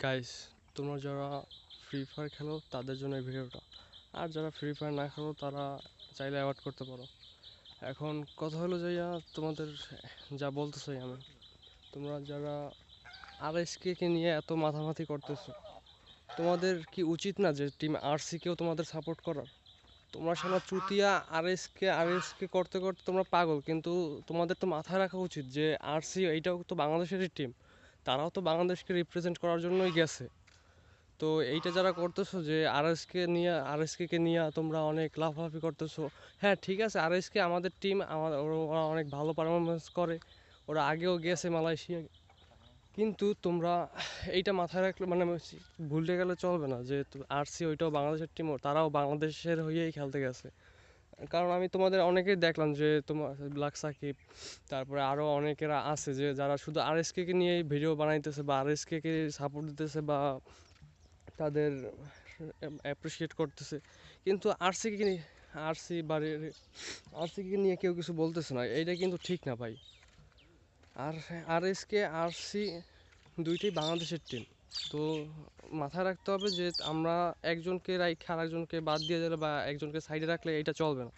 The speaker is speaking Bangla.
গাইস, তোমরা যারা ফ্রি ফায়ার খেলো তাদের জন্য এই ভিডিওটা। আর যারা ফ্রি ফায়ার না খেলো তারা চাইলে অ্যাভয়েড করতে পারো। এখন কথা হলো যাইয়া তোমাদের যা বলতে চাই আমি, তোমরা যারা আরএসকে কে নিয়ে এত মাথামাতি করতেছো, তোমাদের কি উচিত না যে টিম আরসি কেও তোমাদের সাপোর্ট করার? তোমরা শালা চুতিয়া আরএসকে করতে করতে তোমরা পাগল, কিন্তু তোমাদের তো মাথায় রাখা উচিত যে আরসি এইটাও তো বাংলাদেশেরই টিম। তারাও তো বাংলাদেশকে রিপ্রেজেন্ট করার জন্যই গেছে। তো এইটা যারা করতেছো যে আরএসকে নিয়ে তোমরা অনেক লাফালাফি করতেছো। হ্যাঁ ঠিক আছে, আরএসকে আমাদের টিম, ওরা অনেক ভালো পারফরমেন্স করে, ওরা আগেও গেছে মালয়েশিয়া। কিন্তু তোমরা এইটা মাথায় রাখলে মানে ভুলতে গেলে চলবে না যে আরসি ওইটাও বাংলাদেশের টিম, তারাও বাংলাদেশের হয়েই খেলতে গেছে। কারণ আমি তোমাদের অনেকেই দেখলাম যে তোমার ব্ল্যাক সাকিব, তারপরে আরও অনেকেরা আছে যে যারা শুধু আরএসকে নিয়েই ভিডিও বানাইতেছে বা আরএসকে সাপোর্ট দিতেছে বা তাদের অ্যাপ্রিসিয়েট করতেছে। কিন্তু আরসি বাড়ির আরসিকে নিয়ে কেউ কিছু বলতেছে না, এইটা কিন্তু ঠিক না ভাই। আর আরসি দুইটাই বাংলাদেশের টিম। তো মাথায় রাখতে হবে যে আমরা একজনকে রাইখে আরেকজনকে বাদ দিয়ে দিলে বা একজনকে সাইডে রাখলে এটা চলবে না।